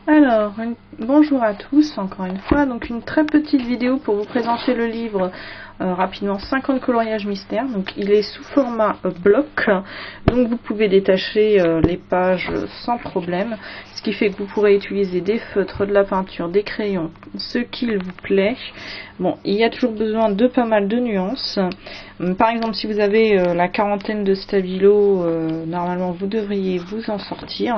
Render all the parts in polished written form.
Alors, bonjour à tous, encore une fois. Donc une très petite vidéo pour vous présenter le livre rapidement, 50 coloriages mystères. Donc il est sous format bloc, donc vous pouvez détacher les pages sans problème, ce qui fait que vous pourrez utiliser des feutres, de la peinture, des crayons, ce qu'il vous plaît. Bon, il y a toujours besoin de pas mal de nuances. Par exemple, si vous avez la quarantaine de stabilo, normalement vous devriez vous en sortir.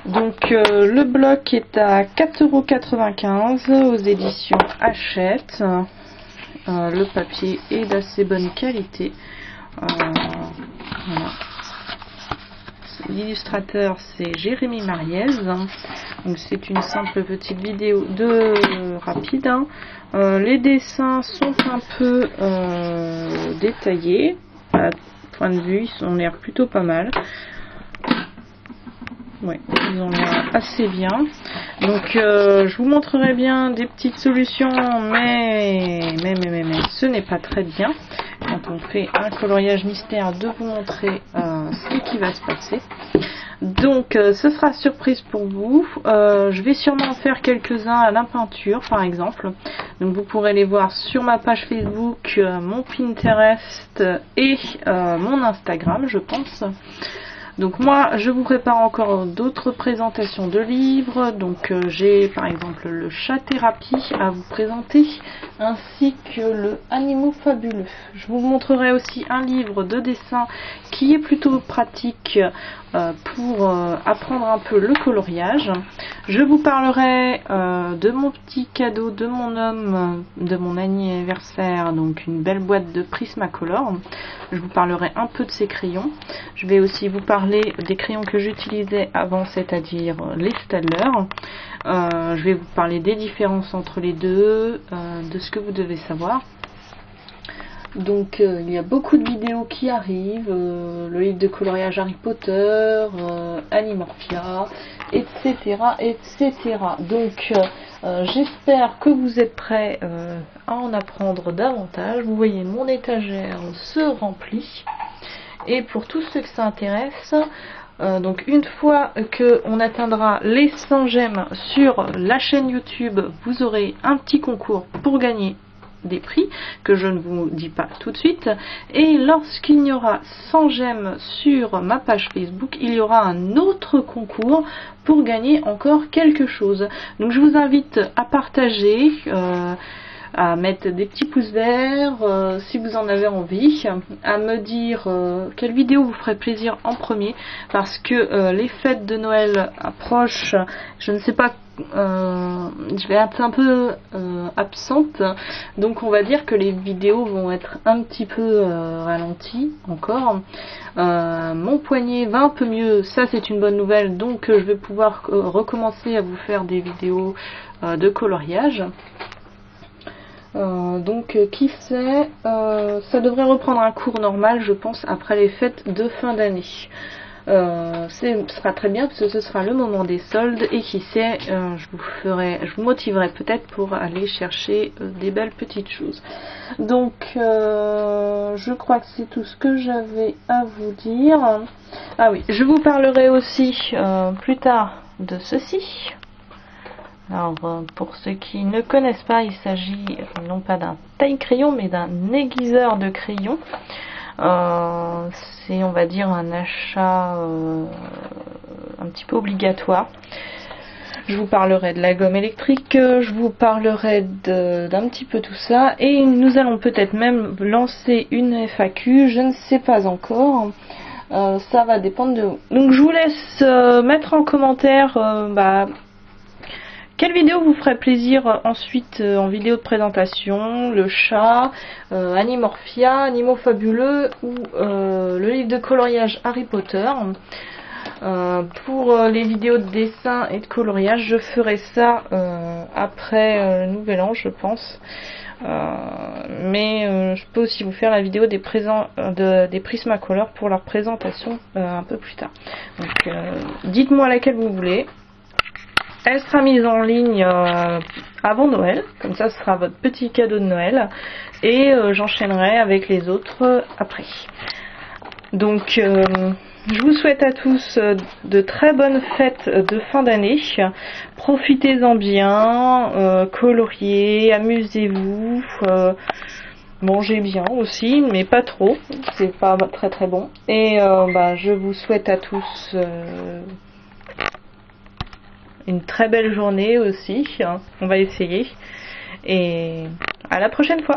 Donc le bloc est à 4,95 € aux éditions Hachette. Le papier est d'assez bonne qualité. Voilà. L'illustrateur c'est Jérémy Mariez. Donc c'est une simple petite vidéo rapide. Les dessins sont un peu détaillés. À point de vue, ils ont l'air plutôt pas mal. Ouais, ils ont l'air assez bien. Donc je vous montrerai bien des petites solutions, mais ce n'est pas très bien quand on fait un coloriage mystère de vous montrer ce qui va se passer. Donc ce sera surprise pour vous. Je vais sûrement en faire quelques-uns à la peinture par exemple. Donc vous pourrez les voir sur ma page Facebook, mon Pinterest et mon Instagram, je pense. Donc moi je vous prépare encore d'autres présentations de livres. Donc j'ai par exemple le chat thérapie à vous présenter, ainsi que le Animaux fabuleux. Je vous montrerai aussi un livre de dessin qui est plutôt pratique pour apprendre un peu le coloriage. Je vous parlerai de mon petit cadeau de mon homme, de mon anniversaire, donc une belle boîte de Prismacolor. Je vous parlerai un peu de ces crayons. Je vais aussi vous parler des crayons que j'utilisais avant, c'est-à-dire les Staedtler. Je vais vous parler des différences entre les deux, de ce que vous devez savoir. Donc il y a beaucoup de vidéos qui arrivent, le livre de coloriage Harry Potter, Animorphia, etc. Donc j'espère que vous êtes prêts à en apprendre davantage. Vous voyez, mon étagère se remplit. Et pour tous ceux que ça intéresse, donc une fois qu'on atteindra les 100 j'aime sur la chaîne YouTube, vous aurez un petit concours pour gagner des prix que je ne vous dis pas tout de suite. Et lorsqu'il y aura 100 j'aime sur ma page Facebook, il y aura un autre concours pour gagner encore quelque chose. Donc je vous invite à partager, à mettre des petits pouces verts si vous en avez envie, à me dire quelle vidéo vous ferait plaisir en premier, parce que les fêtes de Noël approchent. Je ne sais pas, je vais être un peu absente, donc on va dire que les vidéos vont être un petit peu ralenties encore. Mon poignet va un peu mieux, ça c'est une bonne nouvelle, donc je vais pouvoir recommencer à vous faire des vidéos de coloriage. Donc qui sait, ça devrait reprendre un cours normal je pense après les fêtes de fin d'année. Ce sera très bien parce que ce sera le moment des soldes, et qui sait, je vous motiverai peut-être pour aller chercher des belles petites choses. Donc je crois que c'est tout ce que j'avais à vous dire. Ah oui, je vous parlerai aussi plus tard de ceci. Alors pour ceux qui ne connaissent pas, il s'agit non pas d'un taille-crayon mais d'un aiguiseur de crayon. C'est, on va dire, un achat un petit peu obligatoire. Je vous parlerai de la gomme électrique, je vous parlerai d'un petit peu tout ça, et nous allons peut-être même lancer une FAQ, je ne sais pas encore. Ça va dépendre de vous. Donc je vous laisse mettre en commentaire quelle vidéo vous ferait plaisir ensuite en vidéo de présentation, le chat, Animorphia, Animaux fabuleux ou le livre de coloriage Harry Potter. Pour les vidéos de dessin et de coloriage, je ferai ça après le nouvel an je pense. Mais je peux aussi vous faire la vidéo des Prismacolor pour leur présentation un peu plus tard. Donc dites-moi laquelle vous voulez. Elle sera mise en ligne avant Noël, comme ça ce sera votre petit cadeau de Noël, et j'enchaînerai avec les autres après. Donc Je vous souhaite à tous de très bonnes fêtes de fin d'année. Profitez-en bien, coloriez, amusez-vous, mangez bien aussi, mais pas trop, c'est pas très très bon. Et je vous souhaite à tous une très belle journée aussi. On va essayer. Et à la prochaine fois.